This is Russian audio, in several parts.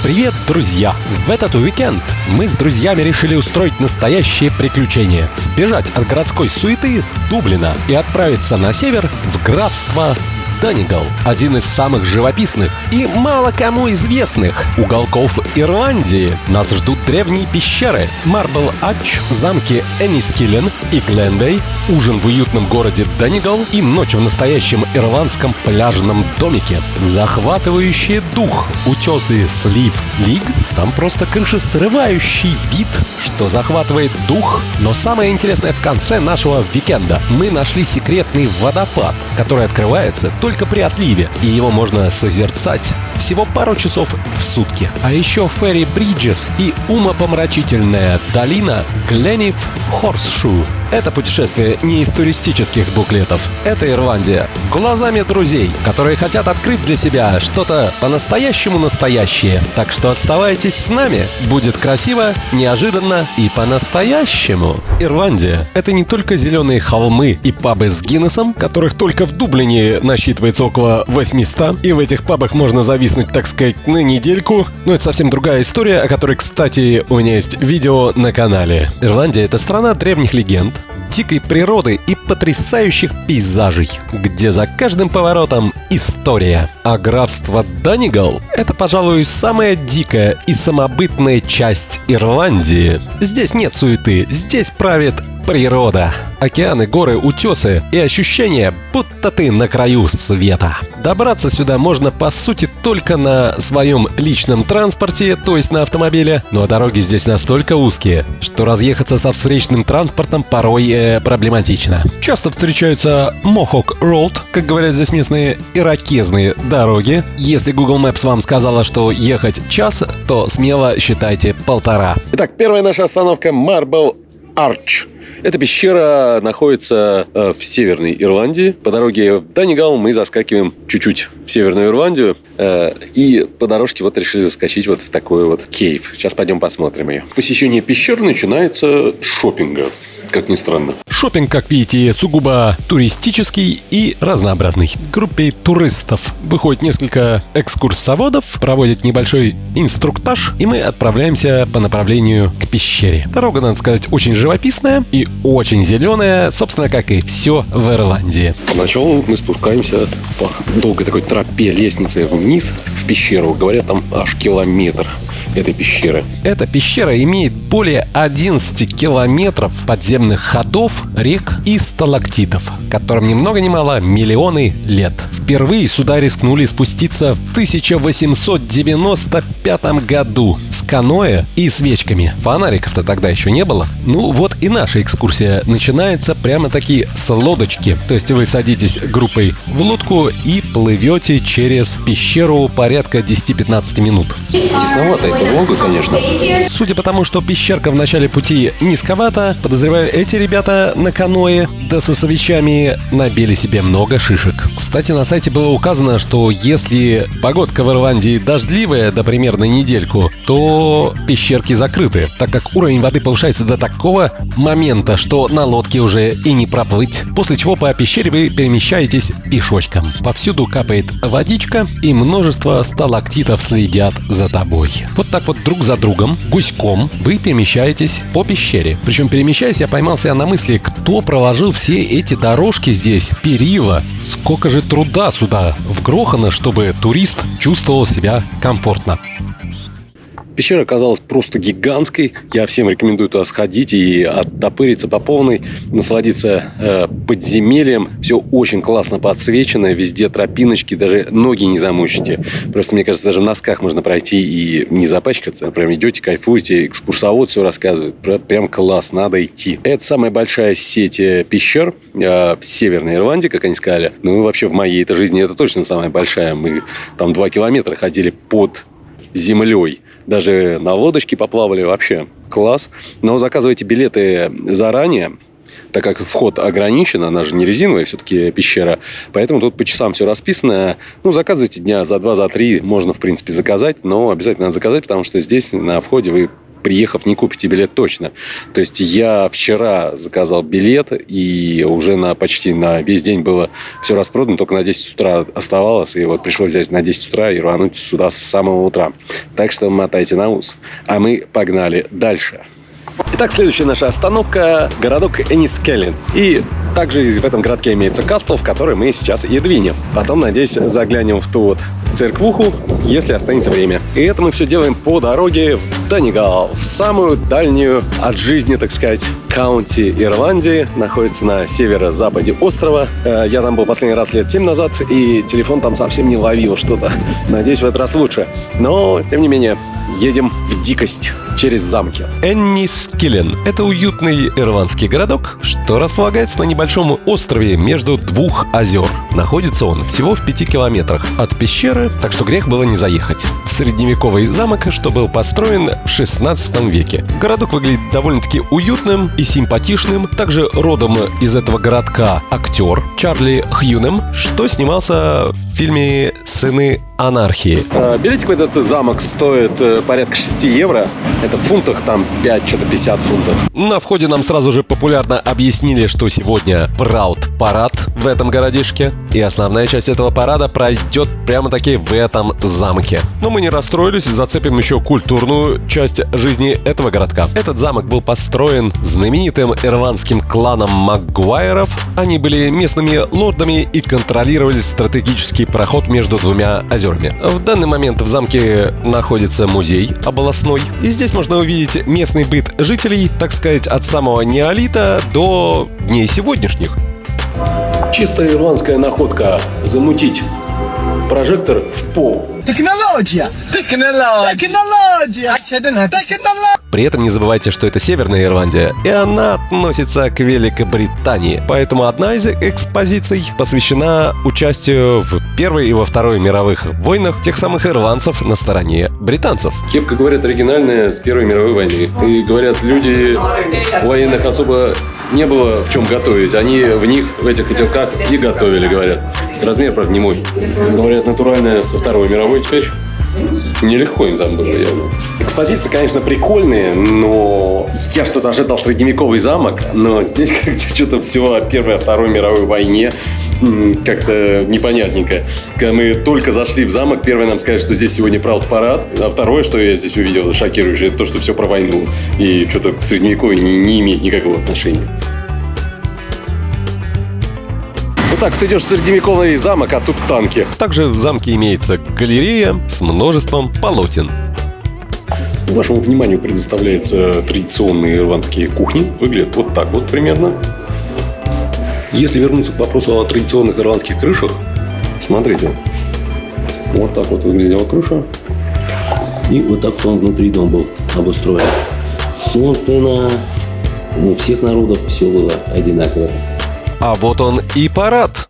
Привет, друзья! В этот уикенд мы с друзьями решили устроить настоящее приключение. Сбежать от городской суеты Дублина и отправиться на север в графство Донегал, один из самых живописных и мало кому известных уголков Ирландии. Нас ждут древние пещеры, Марбл Ач, замки Энискиллен и Гленвей, ужин в уютном городе Донегал и ночь в настоящем ирландском пляжном домике. Захватывающий дух утесы Слив Лиг, там просто крышесрывающий вид, что захватывает дух. Но самое интересное в конце нашего уикенда. Мы нашли секретный водопад, который открывается только при отливе, и его можно созерцать всего пару часов в сутки. А еще Ферри Бриджес и умопомрачительная долина Глениф Хорсшу. Это путешествие не из туристических буклетов. Это Ирландия глазами друзей, которые хотят открыть для себя что-то по-настоящему настоящее. Так что оставайтесь с нами. Будет красиво, неожиданно и по-настоящему. Ирландия — это не только зеленые холмы и пабы с Гиннесом, которых только в Дублине насчитывается около 800, и в этих пабах можно зависнуть, так сказать, на недельку. Но это совсем другая история, о которой, кстати, у меня есть видео на канале. Ирландия — это страна древних легенд, дикой природы и потрясающих пейзажей, где за каждым поворотом история. А графство Донегал — это, пожалуй, самая дикая и самобытная часть Ирландии. Здесь нет суеты, здесь правит природа. Океаны, горы, утесы и ощущение, будто ты на краю света. Добраться сюда можно, по сути, только на своем личном транспорте, то есть на автомобиле. Но дороги здесь настолько узкие, что разъехаться со встречным транспортом порой проблематично. Часто встречаются Mohawk Road, как говорят здесь местные, ирокезные дороги. Если Google Maps вам сказала, что ехать час, то смело считайте 1,5. Итак, первая наша остановка — Marble Arch. Эта пещера находится в Северной Ирландии. По дороге в Донегал мы заскакиваем чуть-чуть в Северную Ирландию. И по дорожке вот решили заскочить вот в такой вот кейв. Сейчас пойдем посмотрим ее. Посещение пещер начинается с шопинга, как ни странно. Шопинг, как видите, сугубо туристический и разнообразный. Группе туристов выходит несколько экскурсоводов, проводят небольшой инструктаж, и мы отправляемся по направлению к пещере. Дорога, надо сказать, очень живописная и очень зеленая, собственно, как и все в Ирландии. Поначалу мы спускаемся по долгой такой тропе, лестнице вниз в пещеру. Говорят, там аж километр этой пещеры. Эта пещера имеет более 11 километров подземных ходов, рек и сталактитов, которым ни много ни мало миллионы лет. Впервые сюда рискнули спуститься в 1895 году с каноэ и свечками. Фонариков-то тогда еще не было. Ну вот и наша экскурсия начинается прямо-таки с лодочки. То есть вы садитесь группой в лодку и плывете через пещеру порядка 10-15 минут. Тесновато это долго, конечно. Судя по тому, что пещерка в начале пути низковата, подозреваю, эти ребята на каноэ да со свечами набили себе много шишек. Кстати, на сайте было указано, что если погодка в Ирландии дождливая, да примерно недельку, то пещерки закрыты, так как уровень воды повышается до такого момента, что на лодке уже и не проплыть. После чего по пещере вы перемещаетесь пешочком. Повсюду капает водичка, и множество сталактитов следят за тобой. Вот так вот друг за другом, гуськом, вы перемещаетесь по пещере. Причем, перемещаясь, я поймал себя на мысли, кто проложил все эти дорожки здесь, перила. Сколько же труда сюда вгрохано, чтобы турист чувствовал себя комфортно. Пещера оказалась просто гигантской. Я всем рекомендую туда сходить и оттопыриться по полной, насладиться подземельем. Все очень классно подсвечено, везде тропиночки, даже ноги не замочите. Просто, мне кажется, даже в носках можно пройти и не запачкаться. Прям идете, кайфуете, экскурсовод все рассказывает. Прям класс, надо идти. Это самая большая сеть пещер в Северной Ирландии, как они сказали. Ну, вообще в моей этой жизни это точно самая большая. Мы там 2 километра ходили под землей. Даже на лодочке поплавали, вообще класс. Но заказывайте билеты заранее, так как вход ограничен, она же не резиновая все-таки пещера, поэтому тут по часам все расписано. Ну, заказывайте дня за 2, за 3, можно, в принципе, заказать, но обязательно надо заказать, потому что здесь на входе вы приехав, не купите билет точно. То есть я вчера заказал билет, и уже почти на весь день было все распродано, только на 10 утра оставалось, и вот пришлось взять на 10 утра и рвануть сюда с самого утра. Так что мотайте на ус. А мы погнали дальше. Итак, следующая наша остановка – городок Энискелин. И также в этом городке имеется кастл, в который мы сейчас и двинем. Потом, надеюсь, заглянем в ту вот церквуху, если останется время. И это мы все делаем по дороге в Донегал, самую дальнюю от жизни, так сказать, каунти Ирландии. Находится на северо-западе острова. Я там был последний раз лет 7 назад, и телефон там совсем не ловил что-то. Надеюсь, в этот раз лучше. Но, тем не менее, едем в дикость через замки. Эннискиллен – это уютный ирландский городок, что располагается на небольшом острове между двух озер. Находится он всего в 5 километрах от пещеры, так что грех было не заехать. В средневековый замок, что был построен в 16 веке. Городок выглядит довольно-таки уютным и симпатичным. Также родом из этого городка актер Чарли Хьюнем, что снимался в фильме «Сыны анархии». Билетик в этот замок стоит порядка 6 евро. Это в фунтах, там 5, что-то 50 фунтов. На входе нам сразу же популярно объяснили, что сегодня Праут-парад в этом городишке. И основная часть этого парада пройдет прямо-таки в этом замке. Но мы не расстроились, зацепим еще культурную часть жизни этого городка. Этот замок был построен знаменитым ирландским кланом Магуайров. Они были местными лордами и контролировали стратегический проход между двумя озерами. В данный момент в замке находится музей областной. И здесь можно увидеть местный быт жителей, так сказать, от самого неолита до дней сегодняшних. Чистая ирландская находка – замутить прожектор в пол. Технология! При этом не забывайте, что это Северная Ирландия, и она относится к Великобритании. Поэтому одна из экспозиций посвящена участию в Первой и во Второй мировых войнах тех самых ирландцев на стороне британцев. Кепка, говорят, оригинальная с Первой мировой войны. И, говорят, люди военных особо не было в чем готовить. Они в них, в этих котелках и готовили, говорят. Размер, правда, не мой. Говорят, натуральная со Второй мировой теперь. Нелегко им там было явно. Экспозиции, конечно, прикольные, но я что-то ожидал средневековый замок, но здесь как-то что-то все о Первой, о Второй мировой войне как-то непонятненько. Когда мы только зашли в замок, первое нам сказали, что здесь сегодня Праут-парад, а второе, что я здесь увидел шокирующее, это то, что все про войну и что-то к средневековью не имеет никакого отношения. Вот так вот идешь в средневековый замок, а тут танки. Также в замке имеется галерея с множеством полотен. Вашему вниманию предоставляются традиционные ирландские кухни. Выглядят вот так вот примерно. Если вернуться к вопросу о традиционных ирландских крышах, смотрите. Вот так вот выглядела крыша. И вот так вот он внутри дом был обустроен. Собственно, у всех народов все было одинаково. А вот он и парад.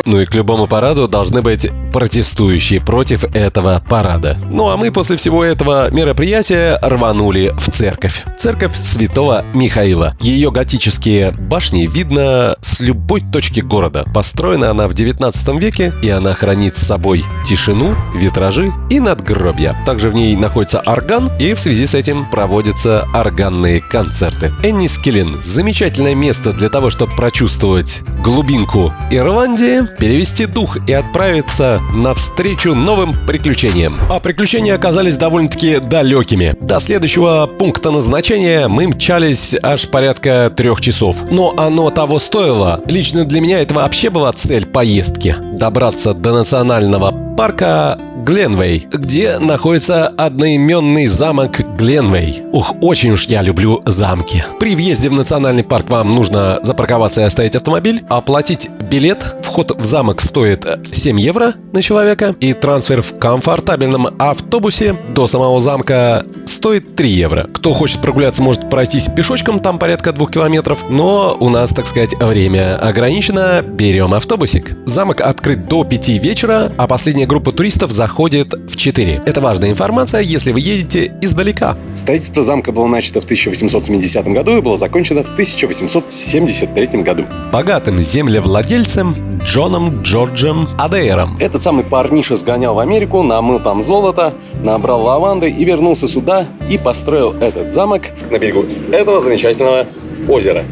Ну и к любому параду должны быть протестующие против этого парада. Ну а мы после всего этого мероприятия рванули в церковь. Церковь Святого Михаила. Ее готические башни видно с любой точки города. Построена она в 19 веке, и она хранит с собой тишину, витражи и надгробья. Также в ней находится орган, и в связи с этим проводятся органные концерты. Эннискиллен – замечательное место для того, чтобы прочувствовать глубинку Ирландии, перевести дух и отправиться навстречу новым приключениям. А приключения оказались довольно-таки далекими. До следующего пункта назначения мы мчались аж порядка 3 часов. Но оно того стоило. Лично для меня это вообще была цель поездки. Добраться до национального парка Гленвей, где находится одноименный замок Гленвей. Ух, очень уж я люблю замки. При въезде в национальный парк вам нужно запарковаться и оставить автомобиль, оплатить билет. Вход в замок стоит 7 евро на человека, и трансфер в комфортабельном автобусе до самого замка стоит 3 евро. Кто хочет прогуляться, может пройтись пешочком, там порядка 2 километров, но у нас, так сказать, время ограничено, берем автобусик. Замок открыт до 5 вечера, а последняя Средняя группа туристов заходит в 4. Это важная информация, если вы едете издалека. Строительство замка было начато в 1870 году и было закончено в 1873 году. Богатым землевладельцем Джоном Джорджем Адейром. Этот самый парниша сгонял в Америку, намыл там золото, набрал лаванды и вернулся сюда и построил этот замок на берегу этого замечательного озера.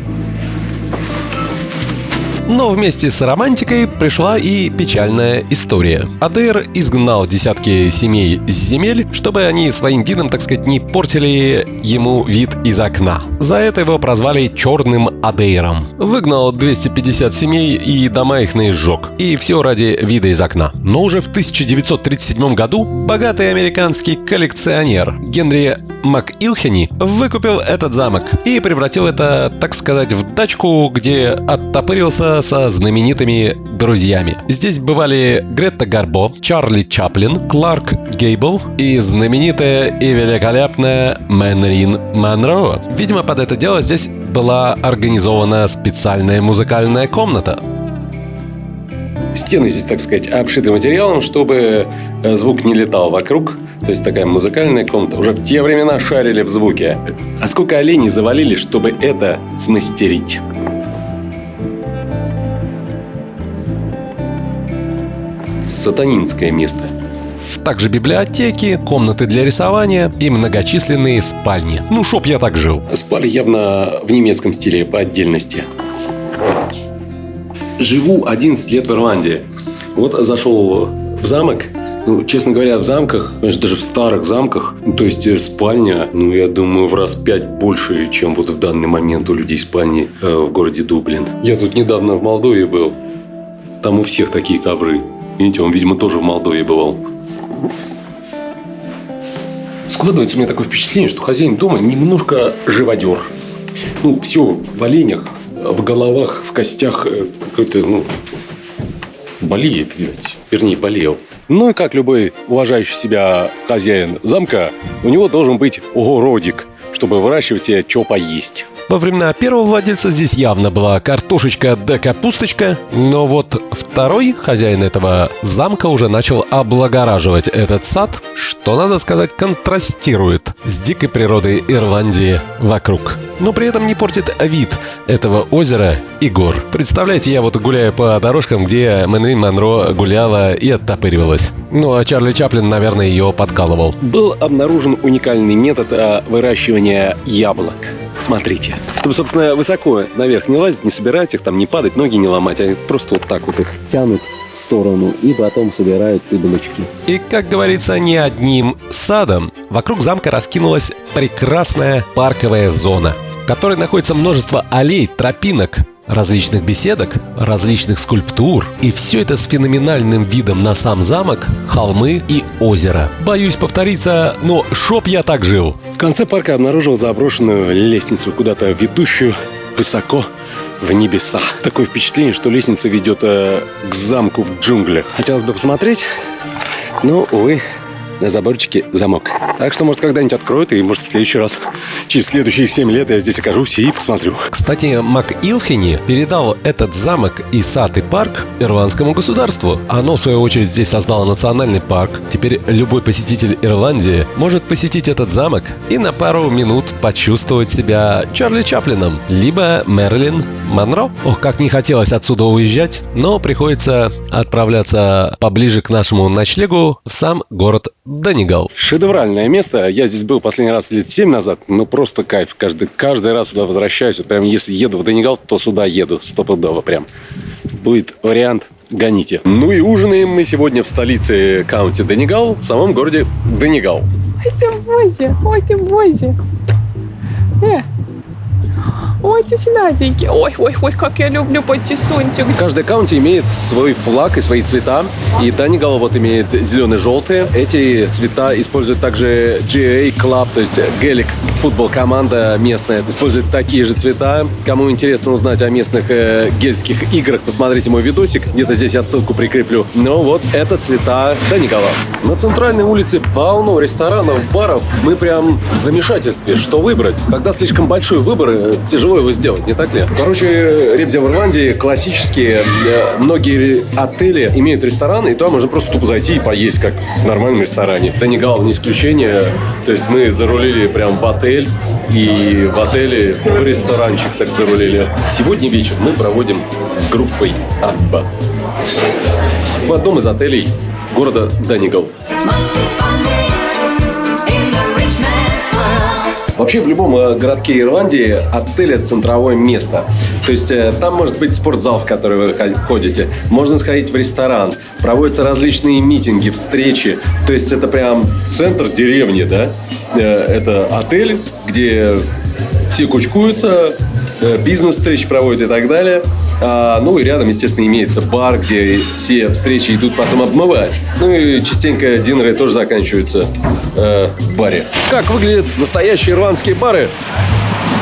Но вместе с романтикой пришла и печальная история. Адейр изгнал десятки семей с земель, чтобы они своим видом, так сказать, не портили ему вид из окна. За это его прозвали Черным Адейром. Выгнал 250 семей и дома их наизжег. И все ради вида из окна. Но уже в 1937 году богатый американский коллекционер Генри МакИлхени выкупил этот замок и превратил это, так сказать, в дачку, где оттопырился со знаменитыми друзьями. Здесь бывали Гретта Гарбо, Чарли Чаплин, Кларк Гейбл и знаменитая и великолепная Мэрилин Монро. Видимо, под это дело здесь была организована специальная музыкальная комната. Стены здесь, так сказать, обшиты материалом, чтобы звук не летал вокруг. То есть такая музыкальная комната. Уже в те времена шарили в звуке. А сколько оленей завалили, чтобы это смастерить? Сатанинское место. Также библиотеки, комнаты для рисования и многочисленные спальни. Ну, чтоб я так жил. Спали явно в немецком стиле по отдельности. Живу 11 лет в Ирландии. Вот зашел в замок. Ну, честно говоря, в замках, даже в старых замках, то есть спальня, я думаю, в раз 5 больше, чем вот в данный момент у людей спальни в городе Дублин. Я тут недавно в Молдове был. Там у всех такие ковры. Видите, он, видимо, тоже в Молдове бывал. Складывается у меня такое впечатление, что хозяин дома немножко живодер. Все в оленях, в головах, в костях какой-то, болеет, видать. Вернее, болел. И как любой уважающий себя хозяин замка, у него должен быть огородик, чтобы выращивать себе что поесть. Во времена первого владельца здесь явно была картошечка да капусточка, но вот второй хозяин этого замка уже начал облагораживать этот сад, что, надо сказать, контрастирует с дикой природой Ирландии вокруг. Но при этом не портит вид этого озера и гор. Представляете, я вот гуляю по дорожкам, где Мэрилин Монро гуляла и оттопыривалась. А Чарли Чаплин, наверное, ее подкалывал. Был обнаружен уникальный метод выращивания яблок. Смотрите. Чтобы, собственно, высоко наверх не лазить, не собирать их, там не падать, ноги не ломать, а просто вот так вот их тянут в сторону и потом собирают яблочки. И, как говорится, не одним садом. Вокруг замка раскинулась прекрасная парковая зона, в которой находится множество аллей, тропинок, различных беседок, различных скульптур. И все это с феноменальным видом на сам замок, холмы и озеро. Боюсь повториться, но чтоб я так жил. В конце парка обнаружил заброшенную лестницу, куда-то ведущую высоко в небеса. Такое впечатление, что лестница ведет к замку в джунглях. Хотелось бы посмотреть, но, увы, на заборчике замок. Так что, может, когда-нибудь откроют, и, может, в следующий раз, через следующие 7 лет я здесь окажусь и посмотрю. Кстати, МакИлхени передал этот замок и сад и парк ирландскому государству. Оно, в свою очередь, здесь создало национальный парк. Теперь любой посетитель Ирландии может посетить этот замок и на пару минут почувствовать себя Чарли Чаплином, либо Мэрилин Монро. Ох, как не хотелось отсюда уезжать, но приходится отправляться поближе к нашему ночлегу в сам город Донегал. Шедевральное место. Я здесь был последний раз лет 7 назад. Просто кайф. Каждый раз сюда возвращаюсь. Вот прям если еду в Донегал, то сюда еду. Стопудово прям. Будет вариант. Гоните. И ужинаем мы сегодня в столице каунти Донегал, в самом городе Донегал. Ой, ты бозі. Ой, ты сладенький. Ой, как я люблю патисунтик. Каждая каунти имеет свой флаг и свои цвета. И Донегал вот имеет зеленые-желтые. Эти цвета используют также GA Club, то есть Gaelic футбол-команда местная использует такие же цвета. Кому интересно узнать о местных гельских играх, посмотрите мой видосик. Где-то здесь я ссылку прикреплю. Ну вот, это цвета Данигала. На центральной улице полно ресторанов, баров. Мы прям в замешательстве, что выбрать. Когда слишком большой выбор, тяжело его сделать, не так ли? Короче, ребята, в Ирландии классические. Многие отели имеют рестораны, и туда можно просто тупо зайти и поесть, как в нормальном ресторане. Данигал не исключение. То есть мы зарулили прям в отель, и в отеле в ресторанчик так зарулили. Сегодня вечер мы проводим с группой Абба в одном из отелей города Данигал. Вообще в любом городке Ирландии отель – это центровое место. То есть там может быть спортзал, в который вы ходите. Можно сходить в ресторан. Проводятся различные митинги, встречи. То есть это прям центр деревни, да? Это отель, где все кучкуются, бизнес-встречи проводят и так далее. Ну и рядом, естественно, имеется бар, где все встречи идут потом обмывать. Ну и частенько динеры тоже заканчиваются в баре. Как выглядят настоящие ирландские бары?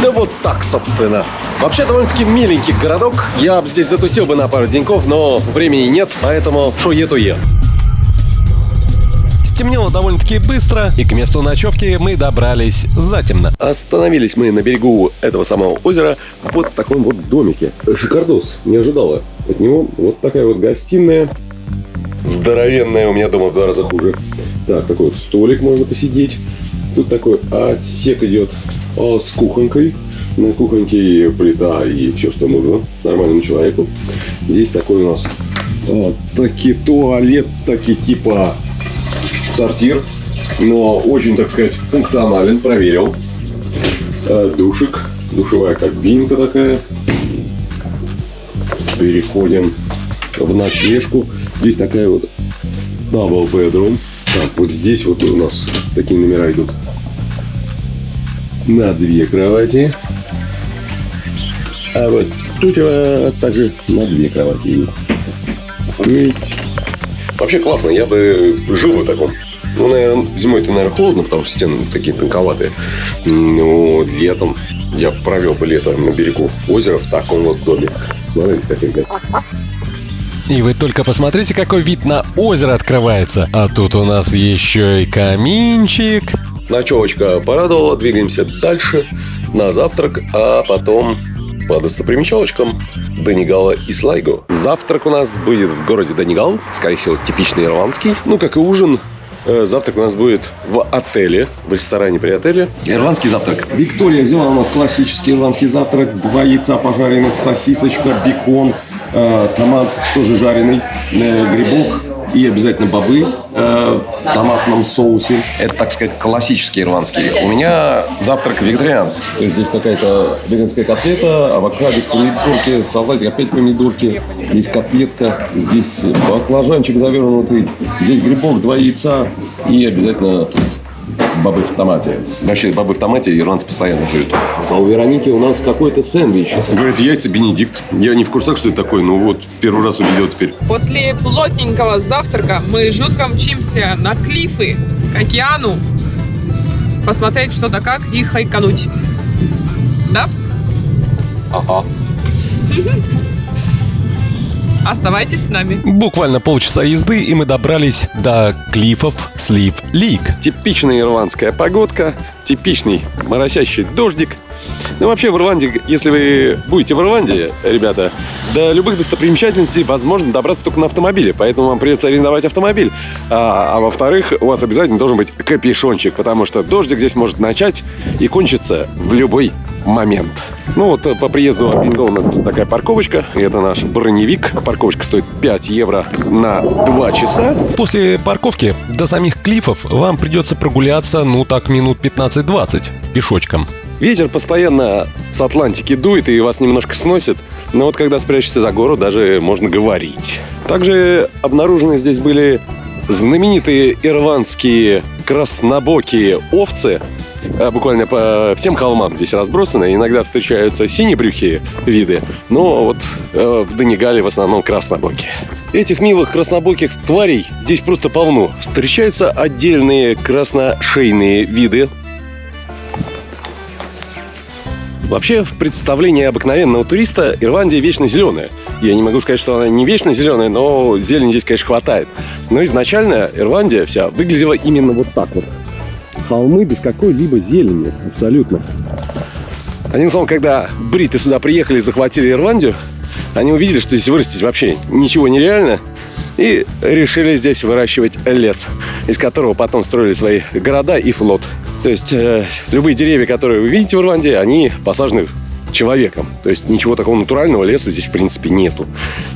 Да вот так, собственно. Вообще довольно-таки миленький городок. Я бы здесь затусил бы на пару деньков, но времени нет, поэтому шо е, то е. Стемнело довольно-таки быстро, и к месту ночевки мы добрались затемно. Остановились мы на берегу этого самого озера вот в таком вот домике. Шикардос, не ожидала от него. Вот такая вот гостиная. Здоровенная, у меня дома в 2 раза хуже. Так, такой вот столик можно посидеть. Тут такой отсек идет с кухонькой. На кухоньке плита и все, что нужно нормальному человеку. Здесь такой у нас таки туалет, таки типа сортир, но очень, так сказать, функционален, проверил. Душик, душевая кабинка такая. Переходим в ночлежку. Здесь такая вот double bedroom. Так, вот здесь вот у нас такие номера идут на 2 кровати. А вот тут также на 2 кровати идут. Есть. Вообще классно, я бы жил в таком. Ну, наверное, зимой-то, наверное, холодно, потому что стены такие тонковатые. Но летом я провел бы лето на берегу озера в таком вот доме. Смотрите, какая красота. И вы только посмотрите, какой вид на озеро открывается. А тут у нас еще и каминчик. Ночевочка порадовала, двигаемся дальше на завтрак, а потом по достопримечалочкам Данигала и Слайго. Завтрак у нас будет в городе Данигал, скорее всего, типичный ирландский. Ну, как и ужин, завтрак у нас будет в отеле, в ресторане при отеле. Ирландский завтрак. Виктория взяла у нас классический ирландский завтрак. 2 яйца пожаренных, сосисочка, бекон, томат тоже жареный, грибок и обязательно бобы в томатном соусе. Это, так сказать, классический ирландский. У меня завтрак вегетарианский. То есть здесь какая-то веганская котлета, авокадик, помидорки, салатик, опять помидорки. Здесь котлетка, здесь баклажанчик завернутый, здесь грибок, 2 яйца и обязательно бобы в томате. Вообще, бобы в томате ирландцы постоянно жуют. А у Вероники у нас какой-то сэндвич. Говорит, яйца Бенедикт. Я не в курсах, что это такое, но вот первый раз увидел теперь. После плотненького завтрака мы жутко мчимся на клиффы к океану. Посмотреть что-то как и хайкануть. Да? Ага. Оставайтесь с нами. Буквально полчаса езды, и мы добрались до клиффов Слив Лик. Типичная ирландская погодка, типичный моросящий дождик. Ну, вообще, в Ирландии, если вы будете в Ирландии, ребята, до любых достопримечательностей возможно добраться только на автомобиле. Поэтому вам придется арендовать автомобиль. А во-вторых, у вас обязательно должен быть капюшончик, потому что дождик здесь может начать и кончиться в любой момент. Ну вот по приезду организована тут такая парковочка. И это наш броневик. Парковочка стоит 5 евро на 2 часа. После парковки до самих клиффов вам придется прогуляться, ну так, минут 15-20 пешочком. Ветер постоянно с Атлантики дует и вас немножко сносит. Но вот когда спрячешься за гору, даже можно говорить. Также обнаружены здесь были знаменитые ирландские краснобокие овцы. Буквально по всем холмам здесь разбросаны. Иногда встречаются синебрюхие виды, но вот в Данигале в основном краснобокие. Этих милых краснобоких тварей здесь просто полно. Встречаются отдельные красношейные виды. Вообще, в представлении обыкновенного туриста Ирландия вечно зеленая. Я не могу сказать, что она не вечно зеленая, но зелени здесь, конечно, хватает. Но изначально Ирландия вся выглядела именно вот так вот. Холмы без какой-либо зелени, абсолютно. Одним словом, когда бриты сюда приехали и захватили Ирландию, они увидели, что здесь вырастить вообще ничего нереально, и решили здесь выращивать лес, из которого потом строили свои города и флот. То есть любые деревья, которые вы видите в Ирландии, они посажены человеком. То есть ничего такого натурального леса здесь в принципе нету.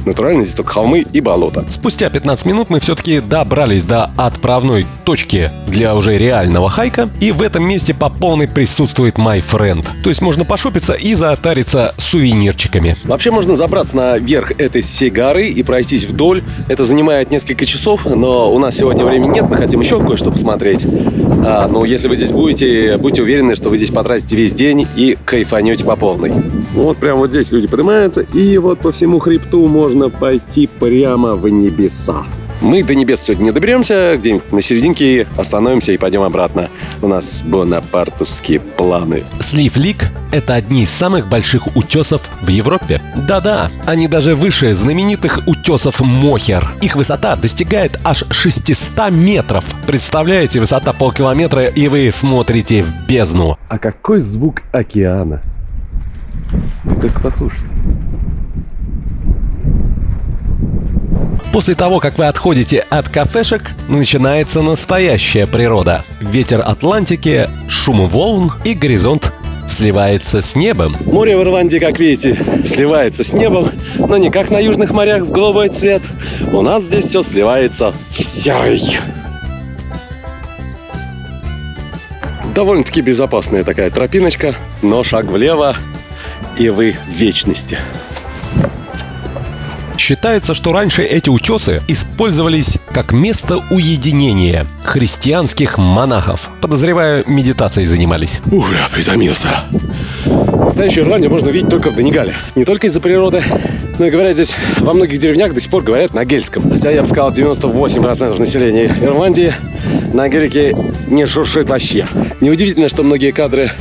Натурально здесь только холмы и болота. Спустя 15 минут мы все-таки добрались до отправной точки для уже реального хайка. И в этом месте по полной присутствует My Friend. То есть можно пошопиться и затариться сувенирчиками. Вообще можно забраться наверх этой всей горы и пройтись вдоль. Это занимает несколько часов, но у нас сегодня времени нет. Мы хотим еще кое-что посмотреть. Но если вы здесь будете уверены, что вы здесь потратите весь день и кайфанете по полной. Вот прямо вот здесь люди поднимаются, и вот по всему хребту можно пойти прямо в небеса. Мы до небес сегодня не доберемся, где-нибудь на серединке остановимся и пойдем обратно. У нас бонапартовские планы. Слив Лик – это одни из самых больших утесов в Европе. Да-да, они даже выше знаменитых утесов Мохер. Их высота достигает аж 600 метров. Представляете, высота полкилометра, и вы смотрите в бездну. А какой звук океана? Вы только послушайте. После того, как вы отходите от кафешек, начинается настоящая природа. Ветер Атлантики, шум волн, и горизонт сливается с небом. Море в Ирландии, как видите, сливается с небом, но не как на южных морях в голубой цвет. У нас здесь все сливается в серый. Довольно-таки безопасная такая тропиночка, но шаг влево, и вы в вечности. Считается, что раньше эти утесы использовались как место уединения христианских монахов. Подозреваю, медитацией занимались. Уля, притомился. Настоящую Ирландию можно видеть только в Донигале. Не только из-за природы, но и, говорят, здесь во многих деревнях до сих пор говорят на гельском. Хотя, я бы сказал, 98% населения Ирландии на гелике не шуршит вообще. Неудивительно, что многие кадры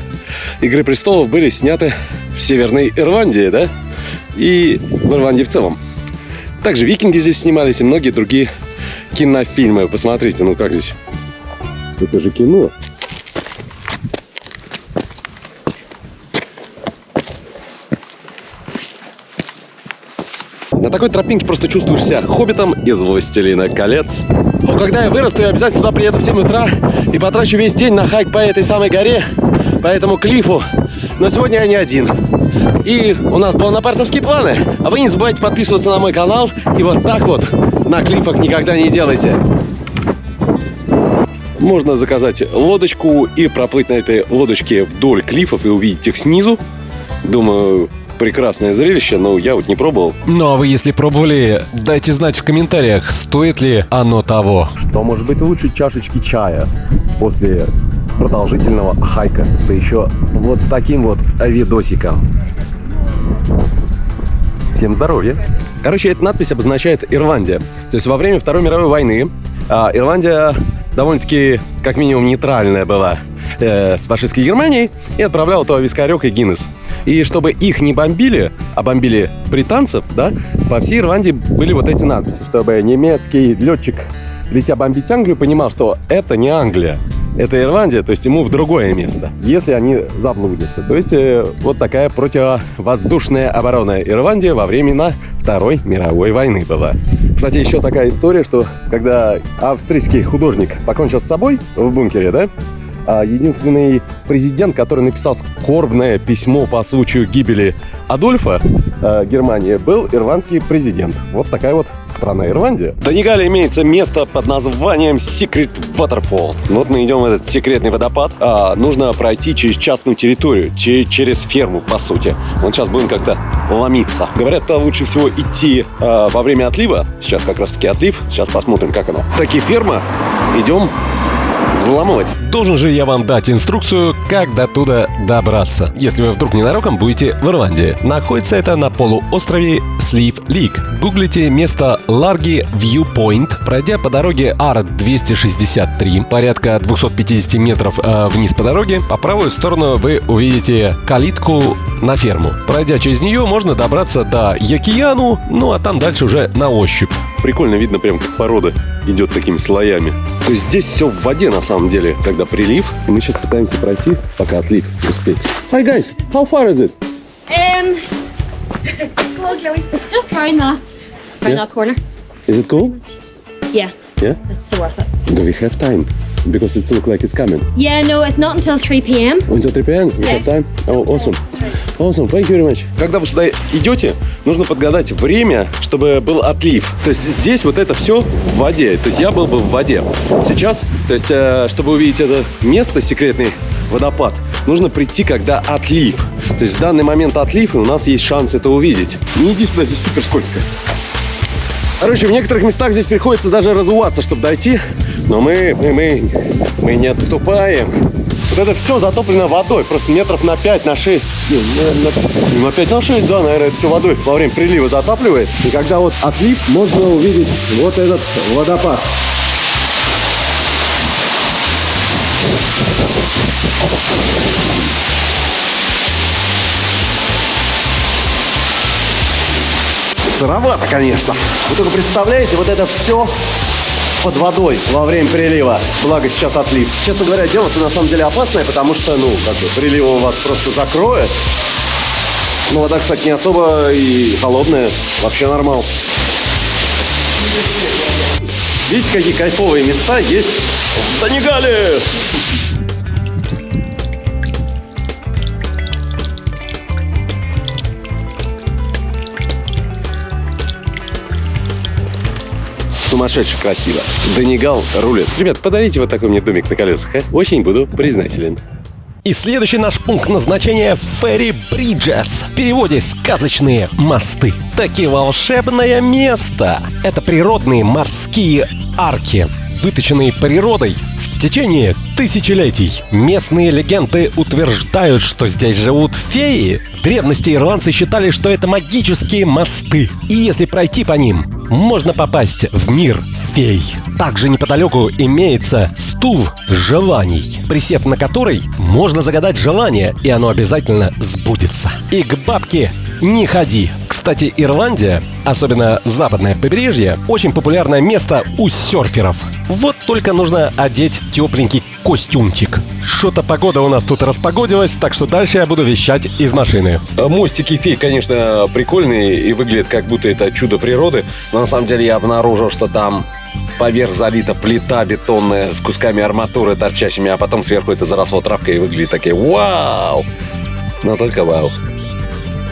«Игры престолов» были сняты в Северной Ирландии, да? И в Ирландии в целом. Также «Викинги» здесь снимались и многие другие кинофильмы. Посмотрите, ну как здесь? Это же кино. На такой тропинке просто чувствуешь себя хоббитом из «Властелина колец». Когда я вырасту, я обязательно сюда приеду в 7 утра и потрачу весь день на хайк по этой самой горе, по этому клифу. Но сегодня я не один. И у нас бонапартовские планы. А вы не забывайте подписываться на мой канал. И вот так вот на клифах никогда не делайте. Можно заказать лодочку и проплыть на этой лодочке вдоль клифов и увидеть их снизу. Думаю, прекрасное зрелище, но я вот не пробовал. Ну а вы, если пробовали, дайте знать в комментариях, стоит ли оно того. Что может быть лучше чашечки чая после продолжительного хайка? Да еще вот с таким вот видосиком. Всем здоровья! Короче, эта надпись обозначает Ирландия. То есть во время Второй мировой войны Ирландия довольно-таки, как минимум, нейтральная была с фашистской Германией и отправляла туда вискарек и Гиннес. И чтобы их не бомбили, а бомбили британцев, да, по всей Ирландии были вот эти надписи, чтобы немецкий летчик, летя бомбить Англию, понимал, что это не Англия, это Ирландия, то есть ему в другое место, если они заблудятся. То есть вот такая противовоздушная оборона Ирландии во времена Второй мировой войны была. Кстати, еще такая история, что когда австрийский художник покончил с собой в бункере, да, единственный президент, который написал скорбное письмо по случаю гибели Адольфа Германии, был ирландский президент. Вот такая вот страна Ирландия. В Донигале имеется место под названием Secret Waterfall. Вот мы идем в этот секретный водопад. Нужно пройти через частную территорию, через ферму, по сути. Вот сейчас будем как-то ломиться. Говорят, туда лучше всего идти во время отлива. Сейчас как раз таки отлив. Сейчас посмотрим, как оно. Таки ферма. Идем взламывать. Должен же я вам дать инструкцию, как до туда добраться, если вы вдруг ненароком будете в Ирландии. Находится это на полуострове Слив-Лик. Гуглите место Largy Viewpoint, пройдя по дороге R263, порядка 250 метров вниз по дороге, по правую сторону вы увидите калитку на ферму. Пройдя через нее, можно добраться до Якияну, ну а там дальше уже на ощупь. Прикольно видно прям, как порода идет такими слоями. То есть здесь все в воде на самом деле, когда прилив. И мы сейчас пытаемся пройти, пока отлив успеть. Hi guys, how far is it? It's just round that corner. Is it cool? Yeah, Yeah? it's worth it. Do we have time? Because it looks like it's coming. Yeah, no, it's not until 3 p.m. Until 3 p.m. We have time? Oh, awesome. Awesome, thank you very much. Когда вы сюда идете, нужно подгадать время, чтобы был отлив. То есть здесь вот это все в воде. То есть я был бы в воде. Сейчас, то есть, чтобы увидеть это место, секретный водопад, нужно прийти, когда отлив. То есть в данный момент отлив, и у нас есть шанс это увидеть. Не иди сюда, здесь супер скользко. Короче, в некоторых местах здесь приходится даже разуваться, чтобы дойти. Но мы не отступаем. Вот это все затоплено водой. Просто метров на 5, на 6. На 5, на 6, да, наверное, это все водой во время прилива затапливает. И когда вот отлив, можно увидеть вот этот водопад. Сыровато, конечно. Вы только представляете, вот это все под водой во время прилива. Благо сейчас отлив. Честно говоря, дело-то на самом деле опасное, потому что, приливом вас просто закроет. Ну, вода, кстати, не особо и холодная. Вообще нормал. Видите, какие кайфовые места есть в Донигале? Сумасшедше красиво. Донегал рулит. Ребят, подарите вот такой мне домик на колесах, а? Очень буду признателен. И следующий наш пункт назначения — Fairy Bridges. В переводе «сказочные мосты». Таки волшебное место. Это природные морские арки, выточенные природой в течение тысячелетий. Местные легенды утверждают, что здесь живут феи. В древности ирландцы считали, что это магические мосты. И если пройти по ним, можно попасть в мир фей. Также неподалеку имеется стул желаний, присев на который можно загадать желание, и оно обязательно сбудется. И к бабке не ходи. Кстати, Ирландия, особенно западное побережье, очень популярное место у серферов. Вот только нужно одеть тепленький костюмчик. Что-то погода у нас тут распогодилась, так что дальше я буду вещать из машины. Мостики фей, конечно, прикольные и выглядят, как будто это чудо природы. Но на самом деле я обнаружил, что там поверх залита плита бетонная с кусками арматуры торчащими, а потом сверху это заросло травкой и выглядит такие вау! Но только вау.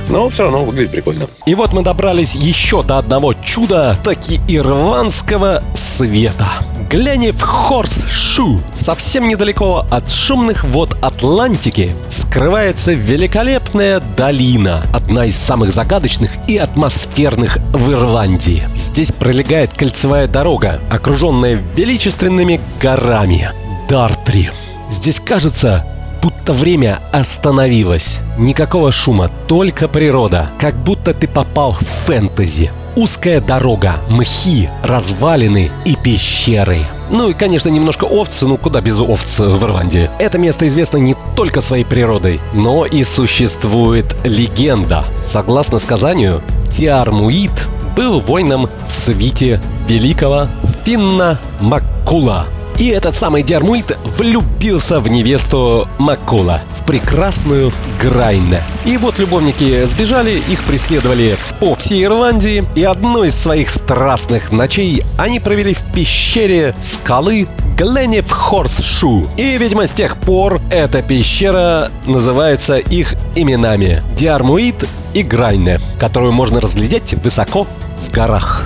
Но все равно выглядит прикольно. И вот мы добрались еще до одного чуда, таки ирландского света. Гленив Хорс-Шу. Совсем недалеко от шумных вод Атлантики скрывается великолепная долина, одна из самых загадочных и атмосферных в Ирландии. Здесь пролегает кольцевая дорога, окруженная величественными горами. Дартри. Здесь кажется, будто время остановилось. Никакого шума, только природа. Как будто ты попал в фэнтези. Узкая дорога, мхи, развалины и пещеры. Ну и, конечно, немножко овц, ну куда без овц в Ирландии. Это место известно не только своей природой, но и существует легенда. Согласно сказанию, Диармуид был воином в свите великого Финна Маккула. И этот самый Диармуид влюбился в невесту Маккула, в прекрасную Грайне. И вот любовники сбежали, их преследовали по всей Ирландии, и одну из своих страстных ночей они провели в пещере скалы Гленив Хорс-Шу. И, видимо, с тех пор эта пещера называется их именами — Диармуид и Грайне, которую можно разглядеть высоко в горах.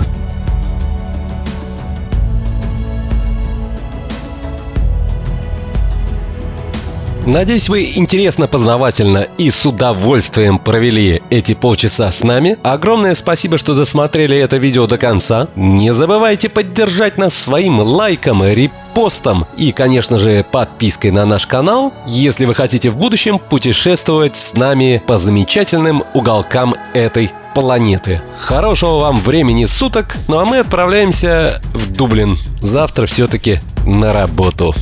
Надеюсь, вы интересно, познавательно и с удовольствием провели эти полчаса с нами. Огромное спасибо, что досмотрели это видео до конца. Не забывайте поддержать нас своим лайком, репостом и, конечно же, подпиской на наш канал, если вы хотите в будущем путешествовать с нами по замечательным уголкам этой планеты. Хорошего вам времени суток, ну а мы отправляемся в Дублин. Завтра все-таки на работу.